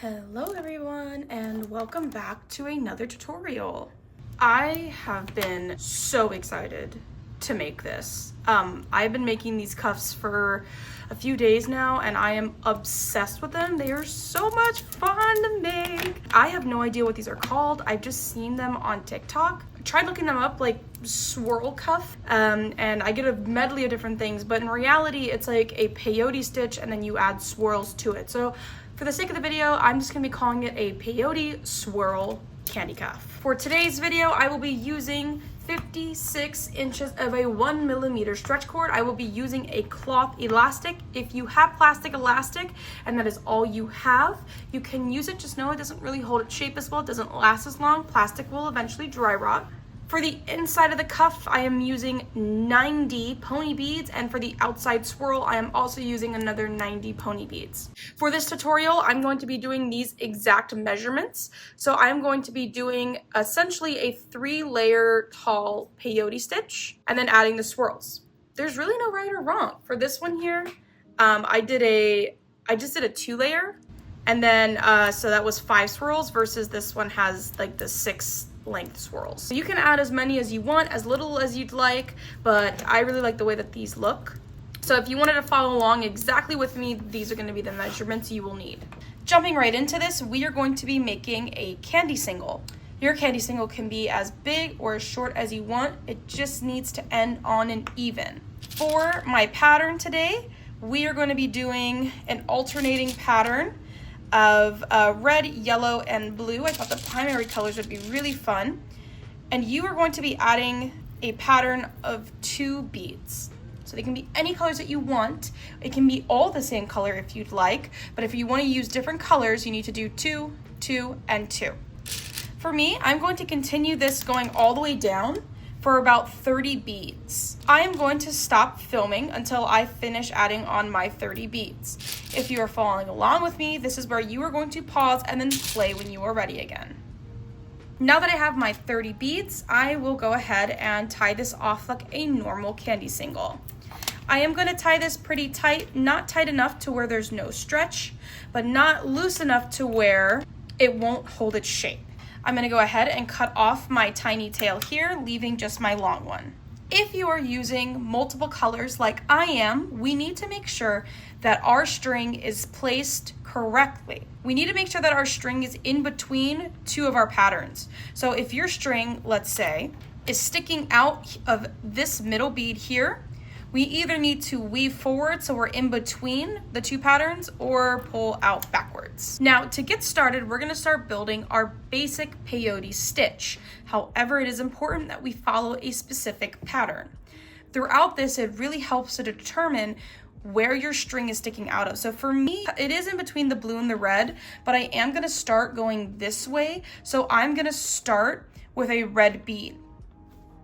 Hello everyone and welcome back to another tutorial. I have been so excited to make this. I've been making these cuffs for a few days now and I am obsessed with them. They are so much fun to make. I have no idea what these are called. I've just seen them on TikTok. I tried looking them up, like swirl cuff, and I get a medley of different things, but in reality it's like a peyote stitch and then you add swirls to it. So for the sake of the video, I'm just gonna be calling it a peyote swirl candy cuff. For today's video, I will be using 56 inches of a 1mm stretch cord. I will be using a cloth elastic. If you have plastic elastic and that is all you have, you can use it. Just know it doesn't really hold its shape as well. It doesn't last as long. Plastic will eventually dry rot. For the inside of the cuff, I am using 90 pony beads, and for the outside swirl, I am also using another 90 pony beads. For this tutorial, I'm going to be doing these exact measurements. So I'm going to be doing essentially a 3-layer tall peyote stitch and then adding the swirls. There's really no right or wrong. For this one here, I just did a 2-layer, and then so that was 5 swirls versus this one has like the 6 length swirls. So you can add as many as you want, as little as you'd like, but I really like the way that these look. So if you wanted to follow along exactly with me, these are going to be the measurements you will need. Jumping right into this, we are going to be making a candy single. Your candy single can be as big or as short as you want. It just needs to end on an even. For my pattern today, we are going to be doing an alternating pattern of red, yellow, and blue. I thought the primary colors would be really fun. And you are going to be adding a pattern of 2 beads. So they can be any colors that you want. It can be all the same color if you'd like, but if you want to use different colors, you need to do 2, 2, and 2. For me, I'm going to continue this going all the way down for about 30 beads. I am going to stop filming until I finish adding on my 30 beads. If you are following along with me, this is where you are going to pause and then play when you are ready again. Now that I have my 30 beads, I will go ahead and tie this off like a normal candy single. I am going to tie this pretty tight, not tight enough to where there's no stretch, but not loose enough to where it won't hold its shape. I'm going to go ahead and cut off my tiny tail here, leaving just my long one. If you are using multiple colors like I am, we need to make sure that our string is placed correctly. We need to make sure that our string is in between 2 of our patterns. So if your string, let's say, is sticking out of this middle bead here, we either need to weave forward so we're in between the 2 patterns or pull out backwards. Now to get started, we're going to start building our basic peyote stitch. However, it is important that we follow a specific pattern. Throughout this, it really helps to determine where your string is sticking out of. So for me, it is in between the blue and the red, but I am going to start going this way. So I'm going to start with a red bead.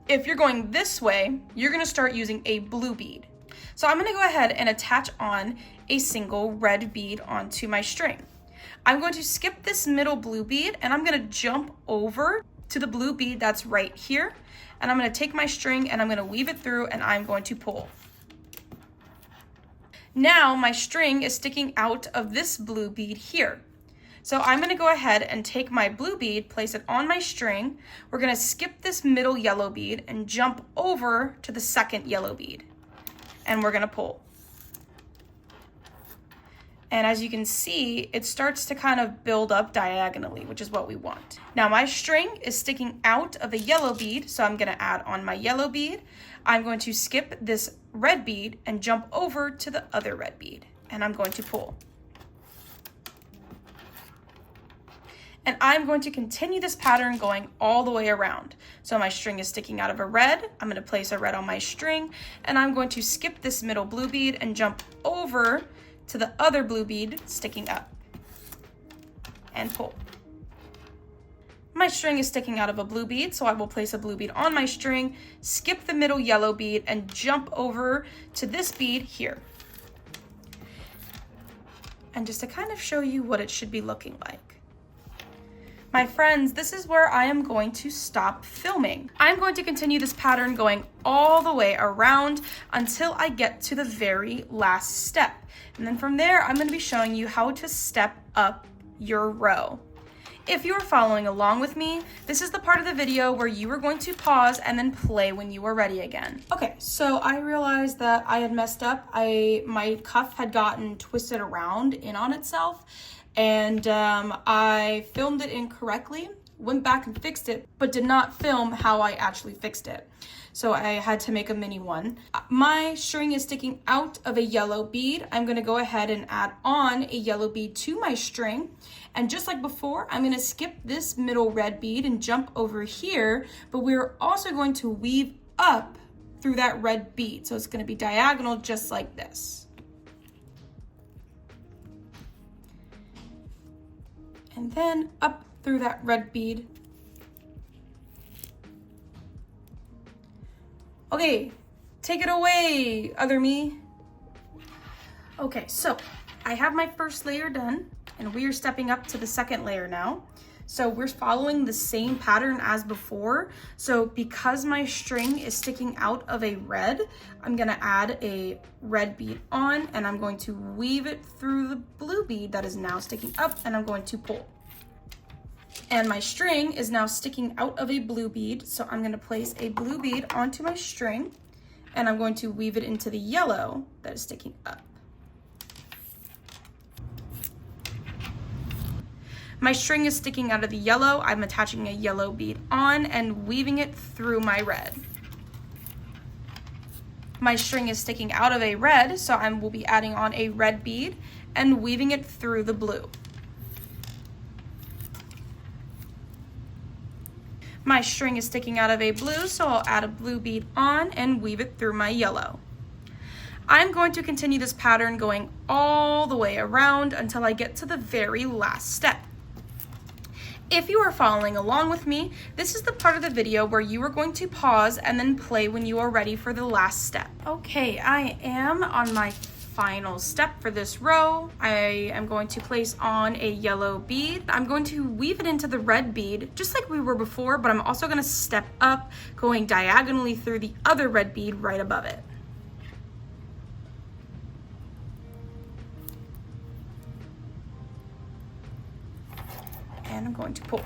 If you're going this way, you're going to start using a blue bead. So I'm going to go ahead and attach on a single red bead onto my string. I'm going to skip this middle blue bead and I'm going to jump over to the blue bead that's right here. And I'm going to take my string and I'm going to weave it through and I'm going to pull. Now my string is sticking out of this blue bead here. So I'm going to go ahead and take my blue bead, place it on my string. We're going to skip this middle yellow bead and jump over to the second yellow bead. And we're going to pull. And as you can see, it starts to kind of build up diagonally, which is what we want. Now my string is sticking out of the yellow bead, so I'm going to add on my yellow bead. I'm going to skip this red bead and jump over to the other red bead. And I'm going to pull. And I'm going to continue this pattern going all the way around. So my string is sticking out of a red. I'm going to place a red on my string, and I'm going to skip this middle blue bead and jump over to the other blue bead sticking up and pull. My string is sticking out of a blue bead, so I will place a blue bead on my string, skip the middle yellow bead, and jump over to this bead here. And just to kind of show you what it should be looking like. My friends, this is where I am going to stop filming. I'm going to continue this pattern going all the way around until I get to the very last step. And then from there, I'm going to be showing you how to step up your row. If you're following along with me, this is the part of the video where you are going to pause and then play when you are ready again. Okay, so I realized that I had messed up. My cuff had gotten twisted around in on itself, and I filmed it incorrectly, went back and fixed it, but did not film how I actually fixed it. So I had to make a mini one. My string is sticking out of a yellow bead. I'm gonna go ahead and add on a yellow bead to my string. And just like before, I'm gonna skip this middle red bead and jump over here, but we're also going to weave up through that red bead. So it's gonna be diagonal just like this. And then up through that red bead. Okay, take it away, other me. Okay, so I have my first layer done, and we are stepping up to the second layer now. So we're following the same pattern as before. So because my string is sticking out of a red, I'm gonna add a red bead on, and I'm going to weave it through the blue bead that is now sticking up, and I'm going to pull. And my string is now sticking out of a blue bead, so I'm going to place a blue bead onto my string, and I'm going to weave it into the yellow that is sticking up. My string is sticking out of the yellow. I'm attaching a yellow bead on and weaving it through my red. My string is sticking out of a red, so I will be adding on a red bead and weaving it through the blue. My string is sticking out of a blue, so I'll add a blue bead on and weave it through my yellow. I'm going to continue this pattern going all the way around until I get to the very last step. If you are following along with me, this is the part of the video where you are going to pause and then play when you are ready for the last step. Okay, I am on my final step for this row. I am going to place on a yellow bead. I'm going to weave it into the red bead, just like we were before, but I'm also going to step up, going diagonally through the other red bead right above it. And I'm going to pull.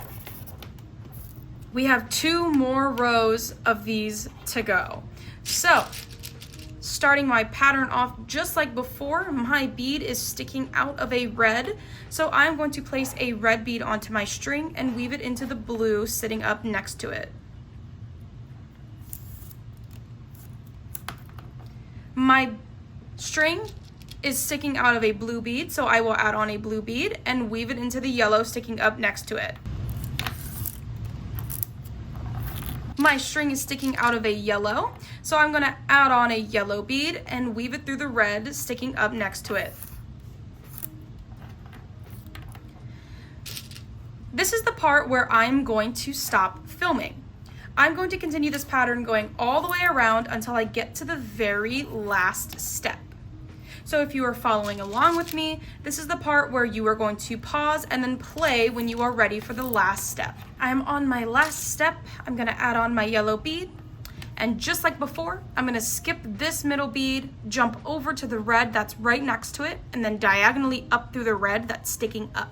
We have 2 more rows of these to go. So, starting my pattern off just like before, my bead is sticking out of a red, so I'm going to place a red bead onto my string and weave it into the blue sitting up next to it. My string is sticking out of a blue bead, so I will add on a blue bead and weave it into the yellow sticking up next to it. My string is sticking out of a yellow, so I'm gonna add on a yellow bead and weave it through the red sticking up next to it. This is the part where I'm going to stop filming. I'm going to continue this pattern going all the way around until I get to the very last step. So if you are following along with me, this is the part where you are going to pause and then play when you are ready for the last step. I'm on my last step. I'm gonna add on my yellow bead. And just like before, I'm gonna skip this middle bead, jump over to the red that's right next to it, and then diagonally up through the red that's sticking up.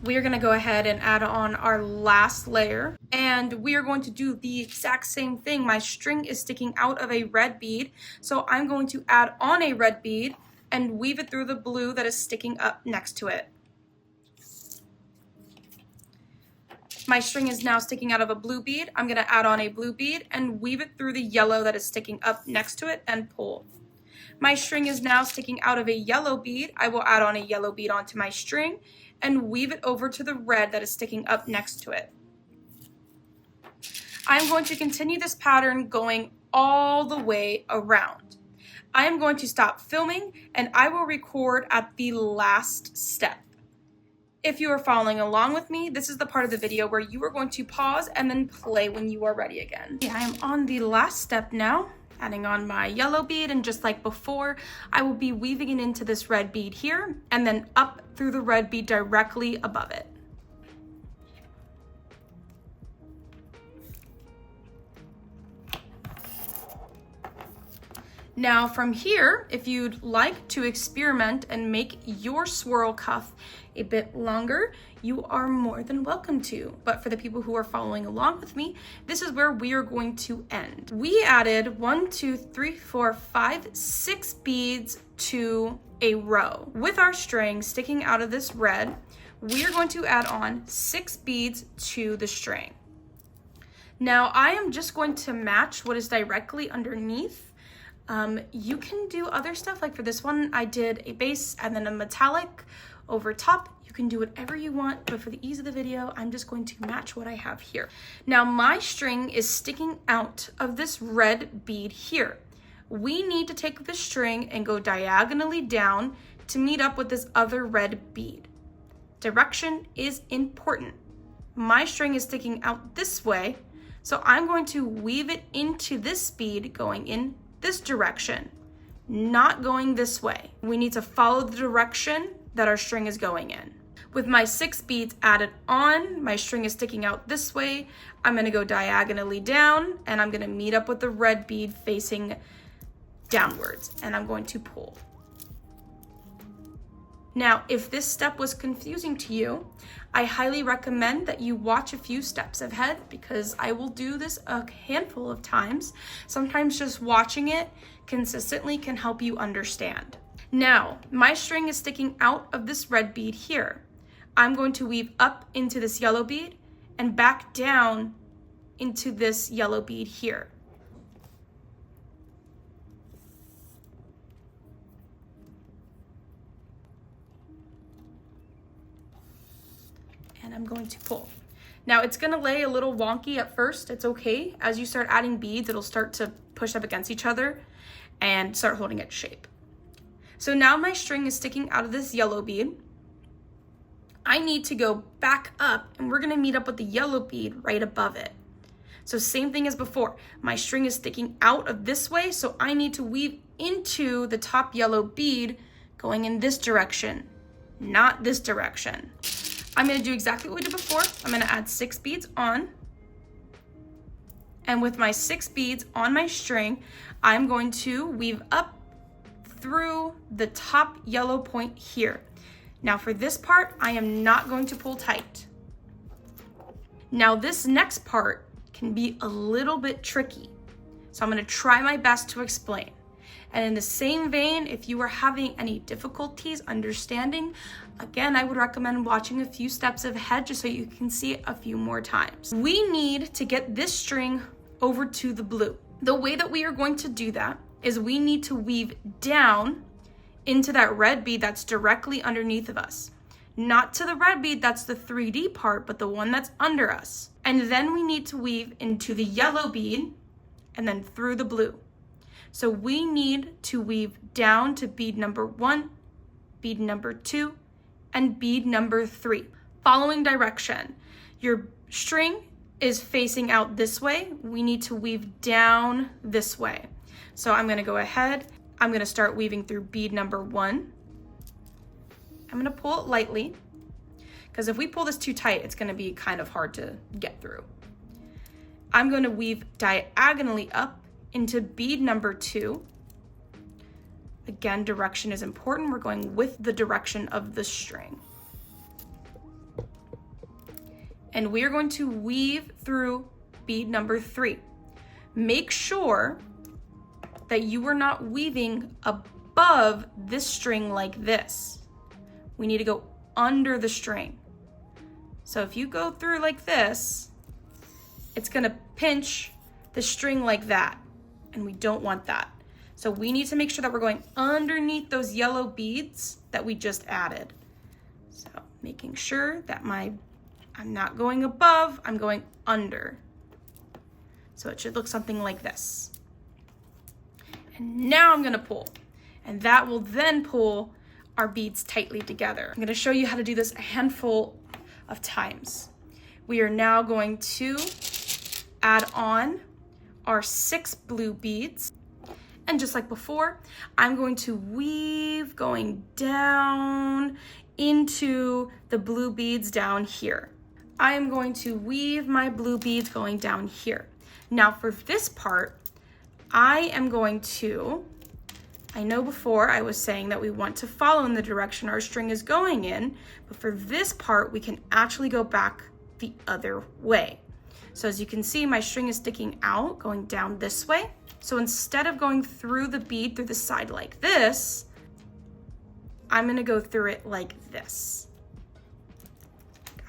We are gonna go ahead and add on our last layer, and we are going to do the exact same thing. My string is sticking out of a red bead, so I'm going to add on a red bead and weave it through the blue that is sticking up next to it. My string is now sticking out of a blue bead. I'm gonna add on a blue bead and weave it through the yellow that is sticking up next to it and pull. My string is now sticking out of a yellow bead. I will add on a yellow bead onto my string and weave it over to the red that is sticking up next to it. I'm going to continue this pattern going all the way around. I am going to stop filming and I will record at the last step. If you are following along with me, this is the part of the video where you are going to pause and then play when you are ready again. I am on the last step now, adding on my yellow bead, and just like before, I will be weaving it into this red bead here and then up through the red bead directly above it. Now from here, if you'd like to experiment and make your swirl cuff a bit longer, you are more than welcome to. But for the people who are following along with me, this is where we are going to end. We added 1, 2, 3, 4, 5, 6 beads to a row. With our string sticking out of this red, we are going to add on 6 beads to the string. Now I am just going to match what is directly underneath. You can do other stuff, like for this one, I did a base and then a metallic over top. You can do whatever you want, but for the ease of the video, I'm just going to match what I have here. Now my string is sticking out of this red bead here. We need to take the string and go diagonally down to meet up with this other red bead. Direction is important. My string is sticking out this way, so I'm going to weave it into this bead going in this direction, not going this way. We need to follow the direction that our string is going in. With my 6 beads added on, my string is sticking out this way. I'm gonna go diagonally down and I'm gonna meet up with the red bead facing downwards, and I'm going to pull. Now, if this step was confusing to you, I highly recommend that you watch a few steps ahead, because I will do this a handful of times. Sometimes just watching it consistently can help you understand. Now, my string is sticking out of this red bead here. I'm going to weave up into this yellow bead and back down into this yellow bead here. And I'm going to pull. Now it's gonna lay a little wonky at first, it's okay. As you start adding beads, it'll start to push up against each other and start holding its shape. So now my string is sticking out of this yellow bead. I need to go back up and we're gonna meet up with the yellow bead right above it. So same thing as before, my string is sticking out of this way, so I need to weave into the top yellow bead going in this direction, not this direction. I'm gonna do exactly what we did before. I'm gonna add 6 beads on. And with my 6 beads on my string, I'm going to weave up through the top yellow point here. Now for this part, I am not going to pull tight. Now this next part can be a little bit tricky, so I'm gonna try my best to explain. And in the same vein, if you are having any difficulties understanding, again, I would recommend watching a few steps ahead just so you can see it a few more times. We need to get this string over to the blue. The way that we are going to do that is we need to weave down into that red bead that's directly underneath of us. Not to the red bead, that's the 3D part, but the one that's under us. And then we need to weave into the yellow bead and then through the blue. So we need to weave down to bead number 1, bead number 2, and bead number 3. Following direction, your string is facing out this way. We need to weave down this way. So I'm gonna go ahead, I'm gonna start weaving through bead number 1. I'm gonna pull it lightly, because if we pull this too tight, it's gonna be kind of hard to get through. I'm gonna weave diagonally up into bead number 2. Again, direction is important. We're going with the direction of the string. And we are going to weave through bead number 3. Make sure that you are not weaving above this string like this. We need to go under the string. So if you go through like this, it's gonna pinch the string like that, and we don't want that. So we need to make sure that we're going underneath those yellow beads that we just added. So making sure that I'm not going above, I'm going under. So it should look something like this. And now I'm gonna pull, and that will then pull our beads tightly together. I'm gonna show you how to do this a handful of times. We are now going to add on our 6 blue beads. And just like before, I'm going to weave going down into the blue beads down here. I am going to weave my blue beads going down here. Now for this part, I am going to I know before I was saying that we want to follow in the direction our string is going in, but for this part, we can actually go back the other way. So as you can see, my string is sticking out, going down this way. So instead of going through the bead through the side like this, I'm gonna go through it like this.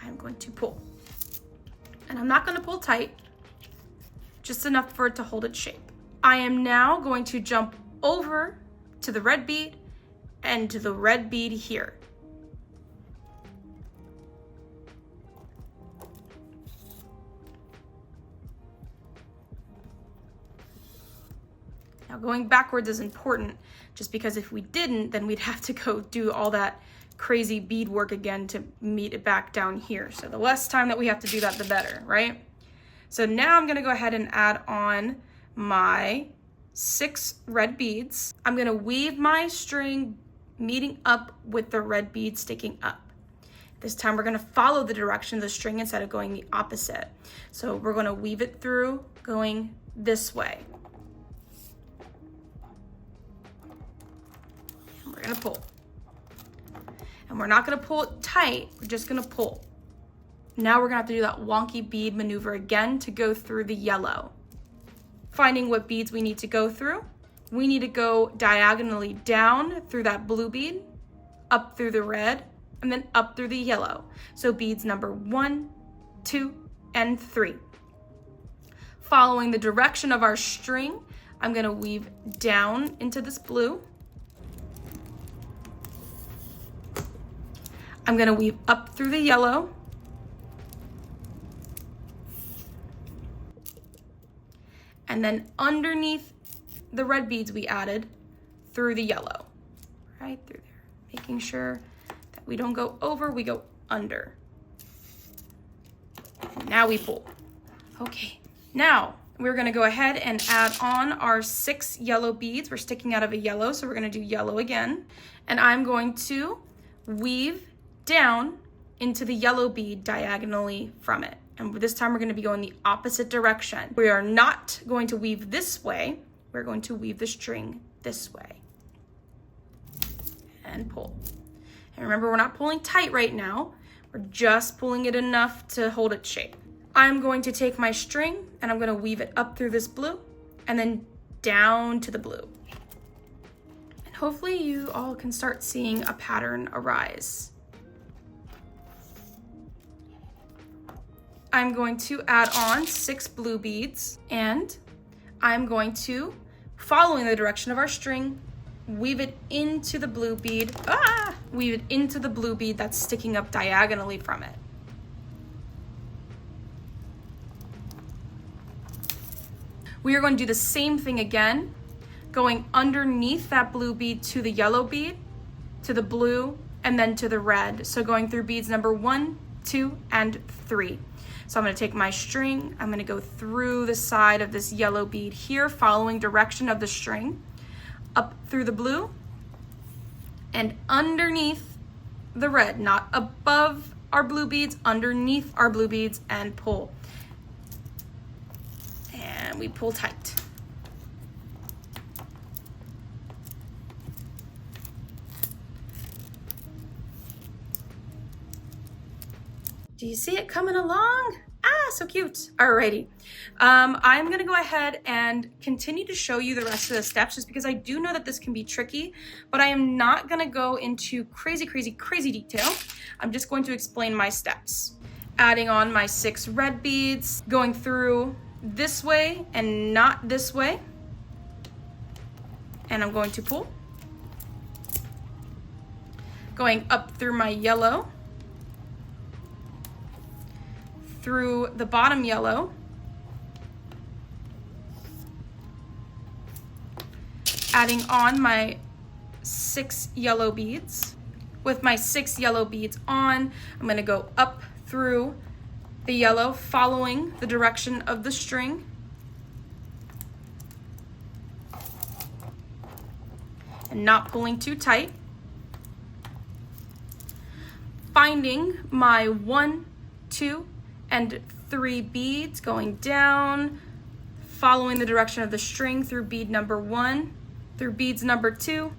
I'm going to pull. And I'm not gonna pull tight, just enough for it to hold its shape. I am now going to jump over to the red bead and to the red bead here. Now going backwards is important, just because if we didn't, then we'd have to go do all that crazy bead work again to meet it back down here. So the less time that we have to do that, the better, right? So now I'm gonna go ahead and add on my 6 red beads. I'm gonna weave my string meeting up with the red bead sticking up. This time we're gonna follow the direction of the string instead of going the opposite. So we're gonna weave it through going this way. And we're gonna pull. And we're not gonna pull it tight, we're just gonna pull. Now we're gonna have to do that wonky bead maneuver again to go through the yellow. Finding what beads we need to go through. We need to go diagonally down through that blue bead, up through the red, and then up through the yellow. So beads number 1, 2, and 3. Following the direction of our string, I'm gonna weave down into this blue. I'm gonna weave up through the yellow. And then underneath the red beads we added through the yellow, right through there. Making sure that we don't go over, we go under. And now we pull. Okay, now we're gonna go ahead and add on our 6 yellow beads. We're sticking out of a yellow, so we're gonna do yellow again. And I'm going to weave down into the yellow bead diagonally from it. And this time we're going to be going the opposite direction. We are not going to weave this way. We're going to weave the string this way. And pull. And remember, we're not pulling tight right now. We're just pulling it enough to hold its shape. I'm going to take my string and I'm going to weave it up through this blue and then down to the blue. And hopefully you all can start seeing a pattern arise. I'm going to add on 6 blue beads and I'm going to, following the direction of our string, weave it into the blue bead, weave it into the blue bead that's sticking up diagonally from it. We are going to do the same thing again, going underneath that blue bead to the yellow bead, to the blue, and then to the red. So going through beads number 1, 2, and 3. So I'm going to take my string, I'm going to go through the side of this yellow bead here, following direction of the string, up through the blue, and underneath the red, not above our blue beads, underneath our blue beads, and pull. And we pull tight. Do you see it coming along? So cute. Alrighty. I'm gonna go ahead and continue to show you the rest of the steps just because I do know that this can be tricky, but I am not gonna go into crazy detail. I'm just going to explain my steps. Adding on my 6 red beads, going through this way and not this way. And I'm going to pull. Going up through my yellow, through the bottom yellow, adding on my 6 yellow beads. With my 6 yellow beads on, I'm going to go up through the yellow, following the direction of the string. And not pulling too tight. Finding my 1, 2, and 3 beads, going down, following the direction of the string through bead number 1, through beads number 2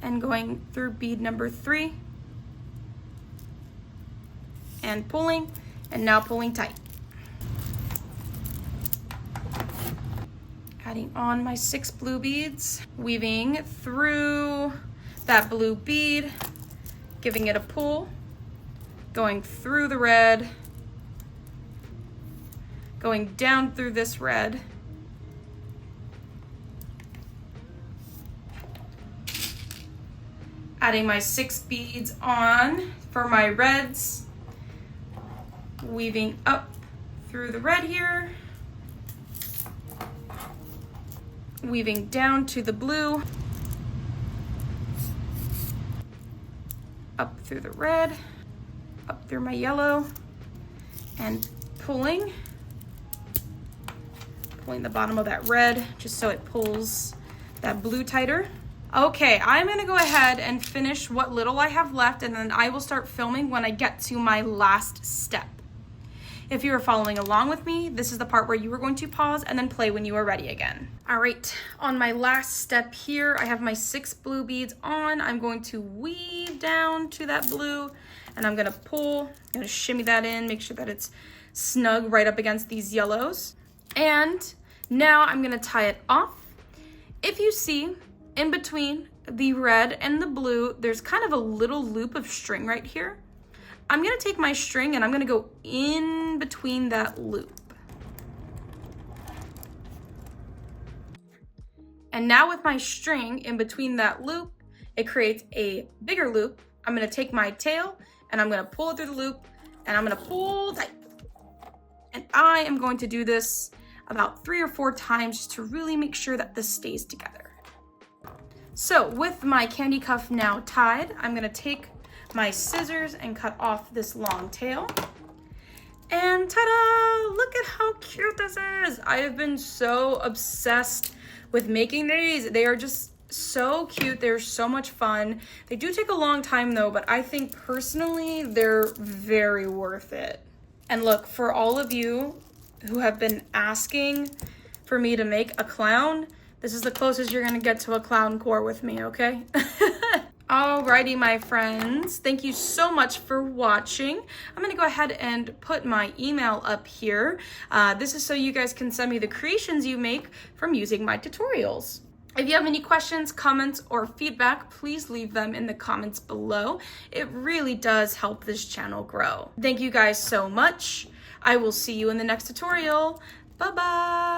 and going through bead number 3 and pulling, and now pulling tight. Adding on my 6 blue beads, weaving through that blue bead, giving it a pull, going through the red, going down through this red, adding my 6 beads on for my reds, weaving up through the red here, weaving down to the blue, up through the red, up through my yellow, and pulling the bottom of that red just so it pulls that blue tighter. Okay, I'm gonna go ahead and finish what little I have left, and then I will start filming when I get to my last step. If you are following along with me, this is the part where you are going to pause and then play when you are ready again. All right, on my last step here, I have my 6 blue beads on. I'm going to weave down to that blue, and I'm gonna pull, I'm gonna shimmy that in, make sure that it's snug right up against these yellows. And now I'm gonna tie it off. If you see, in between the red and the blue, there's kind of a little loop of string right here. I'm gonna take my string and I'm gonna go in between that loop. And now with my string in between that loop, it creates a bigger loop. I'm gonna take my tail and I'm gonna pull it through the loop, and I'm gonna pull tight. And I am going to do this about 3 or 4 times just to really make sure that this stays together. So with my candy cuff now tied, I'm gonna take my scissors and cut off this long tail. And ta-da! Look at how cute this is. I have been so obsessed with making these. They are just so cute. They're so much fun. They do take a long time though, but I think personally they're very worth it. And look, for all of you who have been asking for me to make a clown, this is the closest you're gonna get to a clown core with me, okay? Alrighty, my friends, thank you so much for watching. I'm gonna go ahead and put my email up here. This is so you guys can send me the creations you make from using my tutorials. If you have any questions, comments, or feedback, please leave them in the comments below. It really does help this channel grow. Thank you guys so much. I will see you in the next tutorial. Bye-bye.